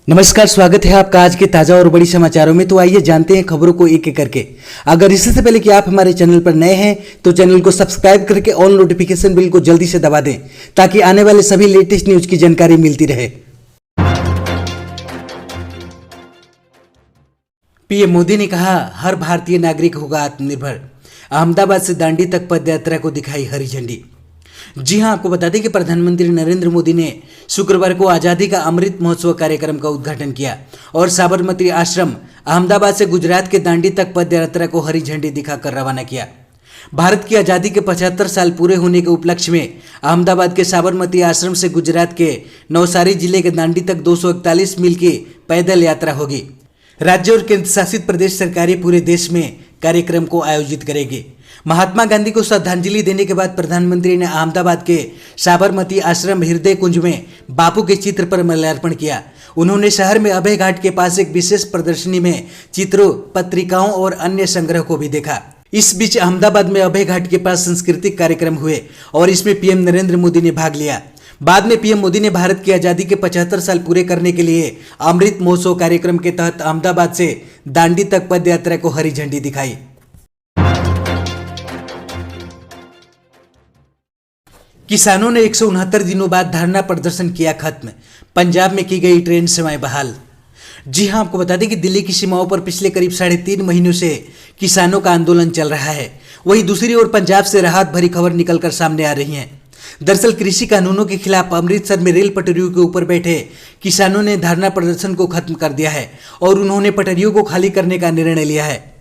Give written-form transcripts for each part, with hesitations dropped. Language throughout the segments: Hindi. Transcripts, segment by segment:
नमस्कार, स्वागत है आपका आज के ताजा और बड़ी समाचारों में। तो आइए जानते हैं खबरों को एक एक करके। अगर इससे पहले कि आप हमारे चैनल पर नए हैं तो चैनल को सब्सक्राइब करके ऑल नोटिफिकेशन बिल को जल्दी से दबा दें ताकि आने वाले सभी लेटेस्ट न्यूज की जानकारी मिलती रहे। पीएम मोदी ने कहा, हर भारतीय नागरिक होगा आत्मनिर्भर। अहमदाबाद से दांडी तक पदयात्रा को दिखाई हरी झंडी। जी हां, आपको बता दें कि प्रधानमंत्री नरेंद्र मोदी ने शुक्रवार को आज़ादी का अमृत महोत्सव कार्यक्रम का उद्घाटन किया और साबरमती आश्रम अहमदाबाद से गुजरात के दांडी तक पदयात्रा को हरी झंडी दिखाकर रवाना किया। भारत की आज़ादी के 75 साल पूरे होने के उपलक्ष्य में अहमदाबाद के साबरमती आश्रम से गुजरात के नवसारी जिले के दांडी तक 241 मील की पैदल यात्रा होगी। राज्य और केंद्र शासित प्रदेश सरकारें पूरे देश में कार्यक्रम को आयोजित करेगी। महात्मा गांधी को श्रद्धांजलि देने के बाद प्रधानमंत्री ने अहमदाबाद के साबरमती आश्रम हृदय कुंज में बापू के चित्र पर माल्यार्पण किया। उन्होंने शहर में अभय घाट के पास एक विशेष प्रदर्शनी में चित्रों, पत्रिकाओं और अन्य संग्रह को भी देखा। इस बीच अहमदाबाद में अभय घाट के पास सांस्कृतिक कार्यक्रम हुए और इसमें पीएम नरेंद्र मोदी ने भाग लिया। बाद में पीएम मोदी ने भारत की आज़ादी के 75 साल पूरे करने के लिए अमृत महोत्सव कार्यक्रम के तहत अहमदाबाद से दांडी तक पदयात्रा को हरी झंडी दिखाई। किसानों ने 169 दिनों बाद धरना प्रदर्शन किया खत्म। पंजाब में की गई ट्रेन सेवाएं बहाल। जी हां, आपको बता दें कि दिल्ली की सीमाओं पर पिछले करीब 3.5 महीनों से किसानों का आंदोलन चल रहा है। वहीं दूसरी ओर पंजाब से राहत भरी खबर निकलकर सामने आ रही है। दरअसल कृषि कानूनों के खिलाफ अमृतसर में रेल पटरियों के ऊपर बैठे किसानों ने धरना प्रदर्शन को खत्म कर दिया है और उन्होंने पटरियों को खाली करने का निर्णय लिया है।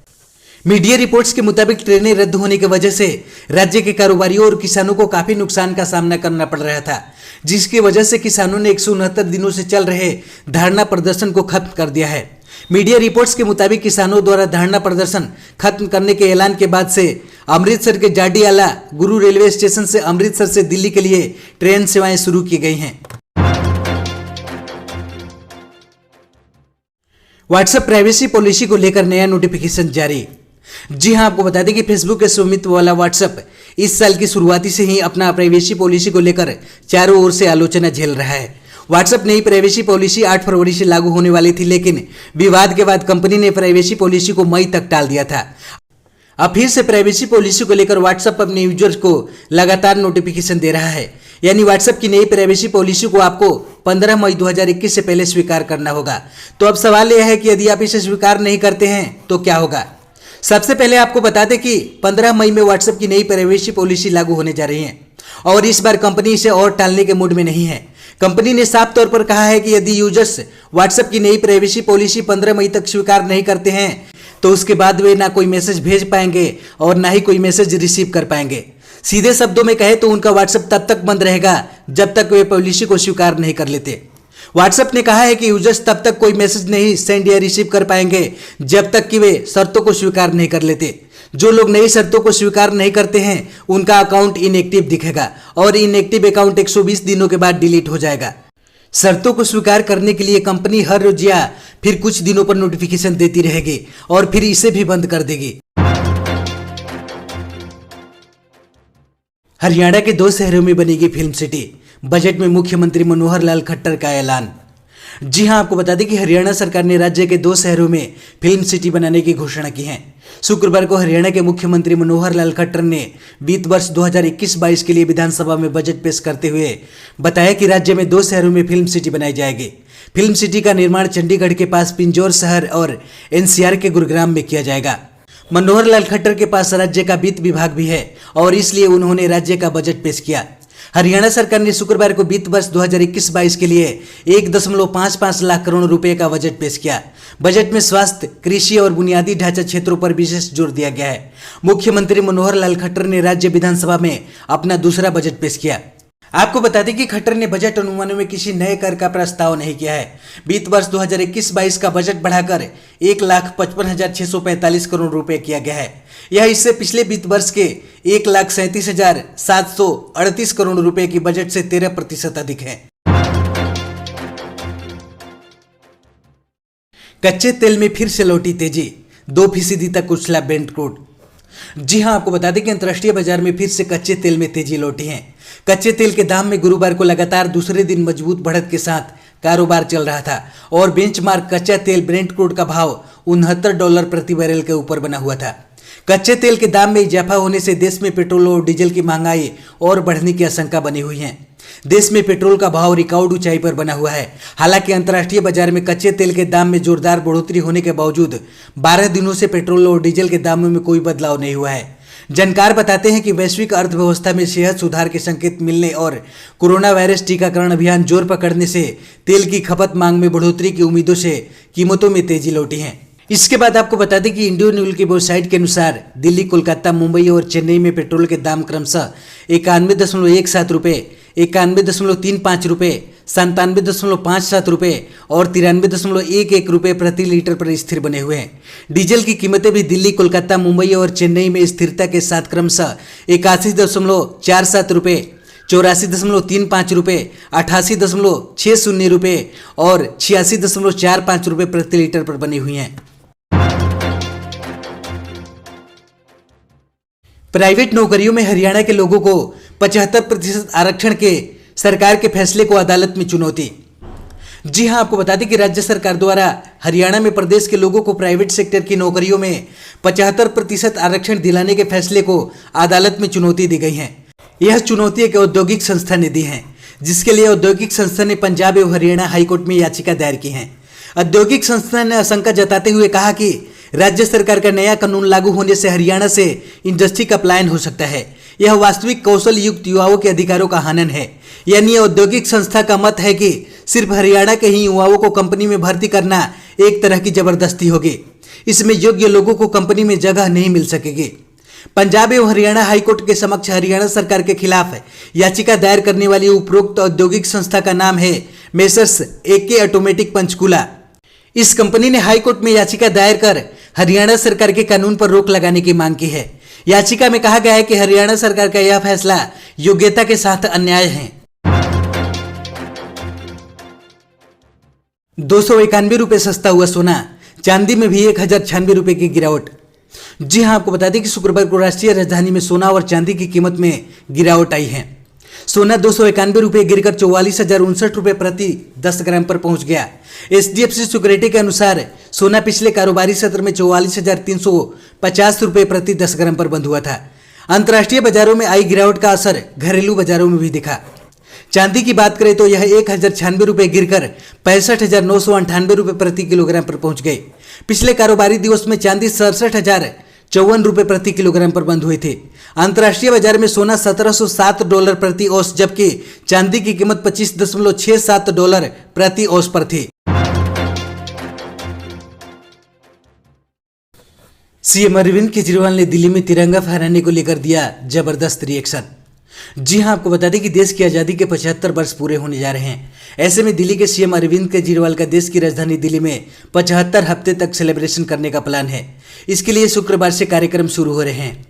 मीडिया रिपोर्ट्स के मुताबिक ट्रेनें रद्द होने की वजह से राज्य के कारोबारियों और किसानों को काफी नुकसान का सामना करना पड़ रहा था, जिसकी वजह से किसानों ने 169 दिनों से चल रहे धरना प्रदर्शन को खत्म कर दिया है। मीडिया रिपोर्ट्स के मुताबिक किसानों द्वारा धरना प्रदर्शन खत्म करने के ऐलान के बाद से अमृतसर के जाडियाला गुरु रेलवे स्टेशन से अमृतसर से दिल्ली के लिए ट्रेन सेवाएं शुरू की गई हैं। व्हाट्सएप प्राइवेसी पॉलिसी को लेकर नया नोटिफिकेशन जारी। जी हां, आपको बता दें कि फेसबुक के स्वामित्व वाला व्हाट्सएप इस साल की शुरुआती से ही अपना प्राइवेसी पॉलिसी को लेकर चारों ओर से आलोचना झेल रहा है। व्हाट्सएप नई प्राइवेसी पॉलिसी 8 फरवरी से लागू होने वाली थी, लेकिन विवाद के बाद कंपनी ने प्राइवेसी पॉलिसी को मई तक टाल दिया था। अब फिर से प्राइवेसी पॉलिसी को लेकर व्हाट्सएप अपने यूजर्स को लगातार नोटिफिकेशन दे रहा है। यानी व्हाट्सएप की नई प्राइवेसी पॉलिसी को आपको 15 मई 2021 से पहले स्वीकार करना होगा। तो अब सवाल यह है कि यदि आप इसे स्वीकार नहीं करते हैं तो क्या होगा। सबसे पहले आपको बता दें कि 15 मई में व्हाट्सएप की नई प्राइवेसी पॉलिसी लागू होने जा रही है और इस बार कंपनी इसे और टालने के मूड में नहीं है। कंपनी ने साफ तौर पर कहा है कि यदि यूजर्स व्हाट्सएप की नई प्राइवेसी पॉलिसी 15 मई तक स्वीकार नहीं करते हैं तो उसके बाद वे ना कोई मैसेज भेज पाएंगे और ना ही कोई मैसेज रिसीव कर पाएंगे। सीधे शब्दों में कहे तो उनका व्हाट्सएप तब तक बंद रहेगा जब तक वे पॉलिसी को स्वीकार नहीं कर लेते। व्हाट्सएप ने कहा है कि यूजर्स तब तक कोई मैसेज नहीं सेंड या रिसीव कर पाएंगे जब तक कि वे शर्तों को स्वीकार नहीं कर लेते। जो लोग नई शर्तों को स्वीकार नहीं करते हैं उनका अकाउंट इनएक्टिव दिखेगा और इनएक्टिव अकाउंट 120 दिनों के बाद डिलीट हो जाएगा। शर्तों को स्वीकार करने के लिए कंपनी हर रोज या फिर कुछ दिनों पर नोटिफिकेशन देती रहेगी और फिर इसे भी बंद कर देगी। हरियाणा के 2 शहरों में बनेगी फिल्म सिटी। बजट में मुख्यमंत्री मनोहर लाल खट्टर का ऐलान। जी हां, आपको बता दें कि हरियाणा सरकार ने राज्य के 2 शहरों में फिल्म सिटी बनाने की घोषणा की है। शुक्रवार को हरियाणा के मुख्यमंत्री मनोहर लाल खट्टर ने वित्त वर्ष 2021-22 के लिए विधानसभा में बजट पेश करते हुए बताया कि राज्य में 2 शहरों में फिल्म सिटी बनाई जाएगी। फिल्म सिटी का निर्माण चंडीगढ़ के पास पिंजौर शहर और एनसीआर के गुरुग्राम में किया जाएगा। मनोहर लाल खट्टर के पास राज्य का वित्त विभाग भी है और इसलिए उन्होंने राज्य का बजट पेश किया। हरियाणा सरकार ने शुक्रवार को वित्त वर्ष 2021-22 के लिए 1.55 लाख करोड़ रुपए का बजट पेश किया। बजट में स्वास्थ्य, कृषि और बुनियादी ढांचा क्षेत्रों पर विशेष जोर दिया गया है। मुख्यमंत्री मनोहर लाल खट्टर ने राज्य विधानसभा में अपना दूसरा बजट पेश किया। आपको बता दें कि खट्टर ने बजट अनुमानों में किसी नए कर का प्रस्ताव नहीं किया है। वित्त वर्ष 2021-22 का बजट बढ़ाकर 1,55,645 करोड़ रुपए किया गया है। यह इससे पिछले वित्त वर्ष के 1,37,738 करोड़ रुपए की बजट से 13% अधिक है। कच्चे तेल में फिर से लौटी तेजी, 2% तक उछला ब्रेंट क्रूड। जी हां, आपको बता दें कि अंतर्राष्ट्रीय बाजार में फिर से कच्चे तेल में तेजी लौटी है। कच्चे तेल के दाम में गुरुवार को लगातार दूसरे दिन मजबूत बढ़त के साथ कारोबार चल रहा था और बेंचमार्क कच्चा तेल ब्रेंट क्रूड का भाव $69 प्रति बैरल के ऊपर बना हुआ था। कच्चे तेल के दाम में इजाफा होने से देश में पेट्रोल और डीजल की महंगाई और बढ़ने की आशंका बनी हुई है। देश में पेट्रोल का भाव रिकॉर्ड ऊंचाई पर बना हुआ है। हालांकि अंतर्राष्ट्रीय बाजार में कच्चे तेल के दाम में जोरदार बढ़ोतरी होने के बावजूद 12 दिनों से पेट्रोल और डीजल के दामों में कोई बदलाव नहीं हुआ है। जानकार बताते हैं कि वैश्विक अर्थव्यवस्था में सेहत सुधार के संकेत मिलने और कोरोना वायरस टीकाकरण अभियान जोर पकड़ने से तेल की खपत मांग में बढ़ोतरी की उम्मीदों से कीमतों में तेजी लौटी है। इसके बाद आपको बता दें कि इंडियन ऑयल की वेबसाइट के अनुसार दिल्ली, कोलकाता, मुंबई और चेन्नई में पेट्रोल के दाम क्रमशः 91.17 रुपये, 91.35 रुपये, 97.57 रुपये और 93.11 रुपये प्रति लीटर पर स्थिर बने हुए हैं। डीजल की कीमतें भी दिल्ली, कोलकाता, मुंबई और चेन्नई में स्थिरता के साथ क्रमशः 81.47 रुपये, 84.35 रुपये, 88.60 रुपये और 86.45 रुपये प्रति लीटर पर बनी हुई हैं। प्राइवेट नौकरियों में हरियाणा के लोगों को 75% आरक्षण के सरकार के फैसले को अदालत में चुनौती। जी हां, आपको बता दें कि राज्य सरकार द्वारा हरियाणा में प्रदेश के लोगों को प्राइवेट सेक्टर की नौकरियों में 75% आरक्षण दिलाने के फैसले को अदालत में चुनौती दी गई है। यह चुनौती एक औद्योगिक संस्था ने दी है, जिसके लिए औद्योगिक संस्था ने पंजाब एवं हरियाणा हाईकोर्ट में याचिका दायर की है। औद्योगिक संस्था ने आशंका जताते हुए कहा कि राज्य सरकार का नया कानून लागू होने से हरियाणा से इंडस्ट्री का पलायन हो सकता है। यह वास्तविक कौशल युक्त युवाओं के अधिकारों का हनन है। यानी औद्योगिक संस्था का मत है कि सिर्फ हरियाणा के ही युवाओं को कंपनी में भर्ती करना एक तरह की जबरदस्ती होगी। इसमें योग्य लोगों को कंपनी में जगह नहीं मिल सकेगी। पंजाब एवं हरियाणा हाईकोर्ट के समक्ष हरियाणा सरकार के खिलाफ याचिका दायर करने वाली उपरोक्त औद्योगिक संस्था का नाम है मेसर्स AK ऑटोमेटिक पंचकूला। इस कंपनी ने हाईकोर्ट में याचिका दायर कर हरियाणा सरकार के कानून पर रोक लगाने की मांग की है। याचिका में कहा गया है कि हरियाणा सरकार का यह फैसला योग्यता के साथ अन्याय है। 291 रुपये सस्ता हुआ सोना, चांदी में भी 1096 रुपये की गिरावट। जी हां, आपको बता दें कि शुक्रवार को राष्ट्रीय राजधानी में सोना और चांदी की कीमत में गिरावट आई है। सोना 291 रुपये गिरकर 44,059 रुपये प्रति 10 ग्राम पर पहुंच गया। HDFC सिक्योरिटी के अनुसार सोना पिछले कारोबारी सत्र में 44,350 रुपये प्रति 10 ग्राम पर बंद हुआ था। अंतर्राष्ट्रीय बाजारों में आई गिरावट का असर घरेलू बाजारों में भी दिखा। चांदी की बात करें तो यह 1096 रुपये गिरकर 65,998 रुपये प्रति किलोग्राम पर पहुंच गई। पिछले कारोबारी दिवस में चांदी 67,054 रुपये प्रति किलोग्राम पर बंद हुए थे। अंतर्राष्ट्रीय बाजार में सोना $1707 प्रति औंस, जबकि चांदी की कीमत $25.67 प्रति औंस पर थी। सीएम अरविंद केजरीवाल ने दिल्ली में तिरंगा फहराने को लेकर दिया जबरदस्त रिएक्शन। जी हां, आपको बता दें कि देश की आज़ादी के 75 वर्ष पूरे होने जा रहे हैं। ऐसे में दिल्ली के सीएम अरविंद केजरीवाल का देश की राजधानी दिल्ली में 75 हफ्ते तक सेलिब्रेशन करने का प्लान है। इसके लिए शुक्रवार से कार्यक्रम शुरू हो रहे हैं।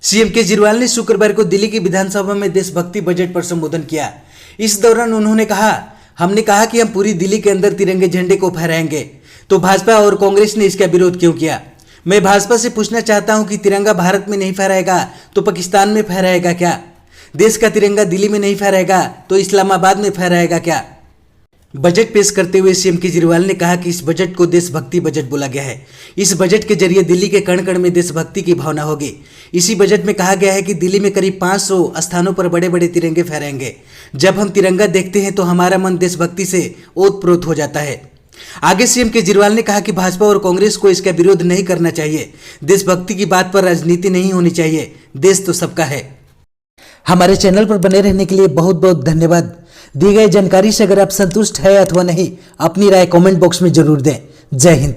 सीएम केजरीवाल ने शुक्रवार को दिल्ली की विधानसभा में देशभक्ति बजट पर संबोधन किया। इस दौरान उन्होंने कहा, हमने कहा कि हम पूरी दिल्ली के अंदर तिरंगे झंडे को फहराएंगे, तो भाजपा और कांग्रेस ने इसका विरोध क्यों किया? मैं भाजपा से पूछना चाहता हूं कि तिरंगा भारत में नहीं फहराएगा तो पाकिस्तान में फहराएगा क्या? देश का तिरंगा दिल्ली में नहीं फहराएगा तो इस्लामाबाद में फहराएगा क्या? बजट पेश करते हुए सीएम केजरीवाल ने कहा कि इस बजट को देशभक्ति बजट बोला गया है। इस बजट के जरिए दिल्ली के कण कण में देशभक्ति की भावना होगी। इसी बजट में कहा गया है कि दिल्ली में करीब 500 स्थानों पर बड़े बड़े तिरंगे फहराएंगे। जब हम तिरंगा देखते हैं तो हमारा मन देशभक्ति से ओतप्रोत हो जाता है। आगे सीएम केजरीवाल ने कहा कि भाजपा और कांग्रेस को इसका विरोध नहीं करना चाहिए। देशभक्ति की बात पर राजनीति नहीं होनी चाहिए। देश तो सबका है। हमारे चैनल पर बने रहने के लिए बहुत बहुत धन्यवाद। दी गई जानकारी से अगर आप संतुष्ट है अथवा नहीं, अपनी राय कमेंट बॉक्स में जरूर दें। जय हिंद।